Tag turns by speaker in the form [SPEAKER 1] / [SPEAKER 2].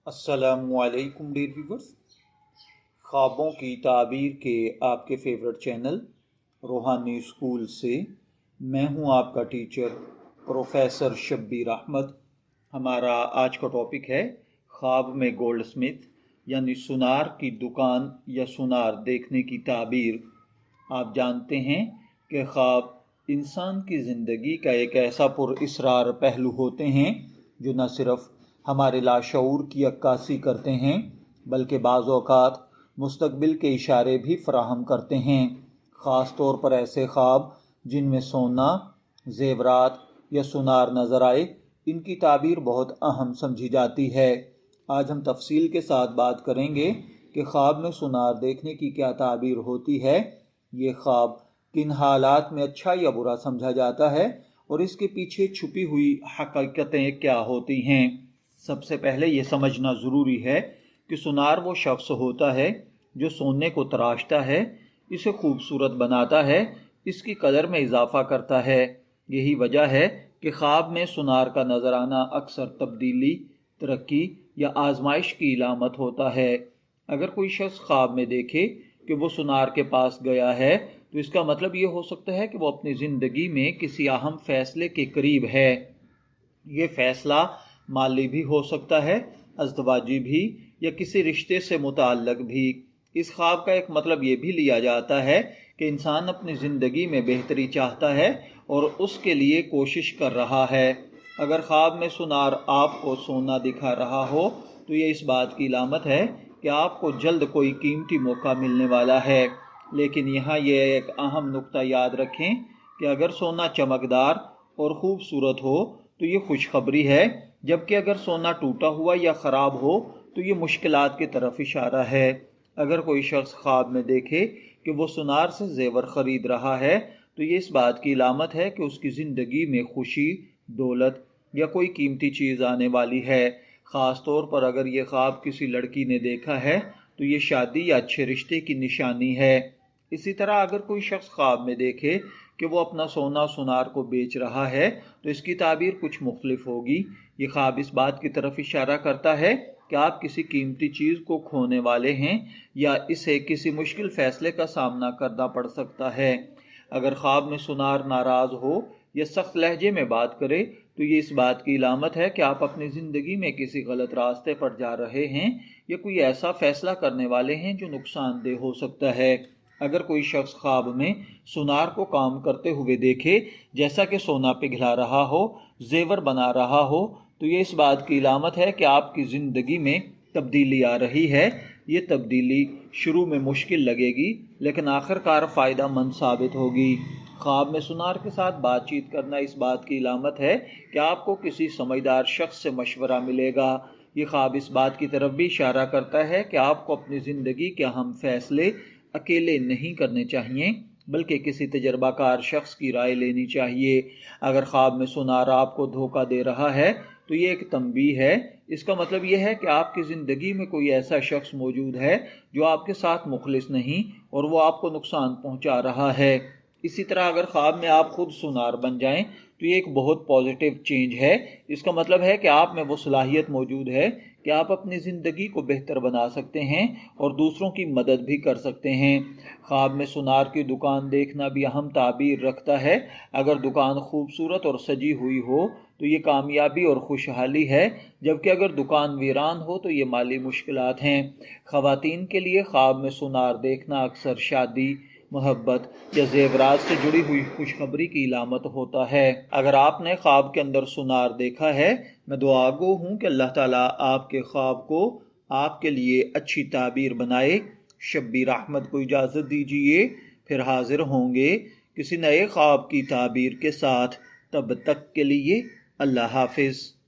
[SPEAKER 1] السلام علیکم dear viewers, خوابوں کی تعبیر کے آپ کے فیورٹ چینل روحانی اسکول سے میں ہوں آپ کا ٹیچر پروفیسر شبیر احمد۔ ہمارا آج کا ٹاپک ہے خواب میں گولڈ سمتھ یعنی سونار کی دکان یا سونار دیکھنے کی تعبیر۔ آپ جانتے ہیں کہ خواب انسان کی زندگی کا ایک ایسا پر اسرار پہلو ہوتے ہیں جو نہ صرف ہمارے لاشعور کی عکاسی کرتے ہیں بلکہ بعض اوقات مستقبل کے اشارے بھی فراہم کرتے ہیں، خاص طور پر ایسے خواب جن میں سونا، زیورات یا سونار نظر آئے۔ ان کی تعبیر بہت اہم سمجھی جاتی ہے۔ آج ہم تفصیل کے ساتھ بات کریں گے کہ خواب میں سونار دیکھنے کی کیا تعبیر ہوتی ہے، یہ خواب کن حالات میں اچھا یا برا سمجھا جاتا ہے اور اس کے پیچھے چھپی ہوئی حقیقتیں کیا ہوتی ہیں۔ سب سے پہلے یہ سمجھنا ضروری ہے کہ سونار وہ شخص ہوتا ہے جو سونے کو تراشتا ہے، اسے خوبصورت بناتا ہے، اس کی قدر میں اضافہ کرتا ہے۔ یہی وجہ ہے کہ خواب میں سونار کا نظر آنا اکثر تبدیلی، ترقی یا آزمائش کی علامت ہوتا ہے۔ اگر کوئی شخص خواب میں دیکھے کہ وہ سونار کے پاس گیا ہے تو اس کا مطلب یہ ہو سکتا ہے کہ وہ اپنی زندگی میں کسی اہم فیصلے کے قریب ہے۔ یہ فیصلہ مالی بھی ہو سکتا ہے، ازدواجی بھی، یا کسی رشتے سے متعلق بھی۔ اس خواب کا ایک مطلب یہ بھی لیا جاتا ہے کہ انسان اپنی زندگی میں بہتری چاہتا ہے اور اس کے لیے کوشش کر رہا ہے۔ اگر خواب میں سونار آپ کو سونا دکھا رہا ہو تو یہ اس بات کی علامت ہے کہ آپ کو جلد کوئی قیمتی موقع ملنے والا ہے۔ لیکن یہاں یہ ایک اہم نقطہ یاد رکھیں کہ اگر سونا چمکدار اور خوبصورت ہو تو یہ خوشخبری ہے، جبکہ اگر سونا ٹوٹا ہوا یا خراب ہو تو یہ مشکلات کی طرف اشارہ ہے۔ اگر کوئی شخص خواب میں دیکھے کہ وہ سونار سے زیور خرید رہا ہے تو یہ اس بات کی علامت ہے کہ اس کی زندگی میں خوشی، دولت یا کوئی قیمتی چیز آنے والی ہے۔ خاص طور پر اگر یہ خواب کسی لڑکی نے دیکھا ہے تو یہ شادی یا اچھے رشتے کی نشانی ہے۔ اسی طرح اگر کوئی شخص خواب میں دیکھے کہ وہ اپنا سونا سونار کو بیچ رہا ہے تو اس کی تعبیر کچھ مختلف ہوگی۔ یہ خواب اس بات کی طرف اشارہ کرتا ہے کہ آپ کسی قیمتی چیز کو کھونے والے ہیں یا اسے کسی مشکل فیصلے کا سامنا کرنا پڑ سکتا ہے۔ اگر خواب میں سونار ناراض ہو یا سخت لہجے میں بات کرے تو یہ اس بات کی علامت ہے کہ آپ اپنی زندگی میں کسی غلط راستے پر جا رہے ہیں یا کوئی ایسا فیصلہ کرنے والے ہیں جو نقصان دہ ہو سکتا ہے۔ اگر کوئی شخص خواب میں سونار کو کام کرتے ہوئے دیکھے، جیسا کہ سونا پگھلا رہا ہو، زیور بنا رہا ہو، تو یہ اس بات کی علامت ہے کہ آپ کی زندگی میں تبدیلی آ رہی ہے۔ یہ تبدیلی شروع میں مشکل لگے گی لیکن آخر کار فائدہ مند ثابت ہوگی۔ خواب میں سونار کے ساتھ بات چیت کرنا اس بات کی علامت ہے کہ آپ کو کسی سمجھدار شخص سے مشورہ ملے گا۔ یہ خواب اس بات کی طرف بھی اشارہ کرتا ہے کہ آپ کو اپنی زندگی کے اہم فیصلے اکیلے نہیں کرنے چاہیے بلکہ کسی تجربہ کار شخص کی رائے لینی چاہیے۔ اگر خواب میں سونار آپ کو دھوکہ دے رہا ہے تو یہ ایک تنبیہ ہے۔ اس کا مطلب یہ ہے کہ آپ کی زندگی میں کوئی ایسا شخص موجود ہے جو آپ کے ساتھ مخلص نہیں اور وہ آپ کو نقصان پہنچا رہا ہے۔ اسی طرح اگر خواب میں آپ خود سونار بن جائیں تو یہ ایک بہت پازیٹیو چینج ہے۔ اس کا مطلب ہے کہ آپ میں وہ صلاحیت موجود ہے کہ آپ اپنی زندگی کو بہتر بنا سکتے ہیں اور دوسروں کی مدد بھی کر سکتے ہیں۔ خواب میں سونار کی دکان دیکھنا بھی اہم تعبیر رکھتا ہے۔ اگر دکان خوبصورت اور سجی ہوئی ہو تو یہ کامیابی اور خوشحالی ہے، جبکہ اگر دکان ویران ہو تو یہ مالی مشکلات ہیں۔ خواتین کے لیے خواب میں سونار دیکھنا اکثر شادی، محبت یا زیورات سے جڑی ہوئی خوشخبری کی علامت ہوتا ہے۔ اگر آپ نے خواب کے اندر سونار دیکھا ہے، میں دعا گو ہوں کہ اللہ تعالیٰ آپ کے خواب کو آپ کے لیے اچھی تعبیر بنائے۔ شبیر احمد کو اجازت دیجیے، پھر حاضر ہوں گے کسی نئے خواب کی تعبیر کے ساتھ۔ تب تک کے لیے اللہ حافظ۔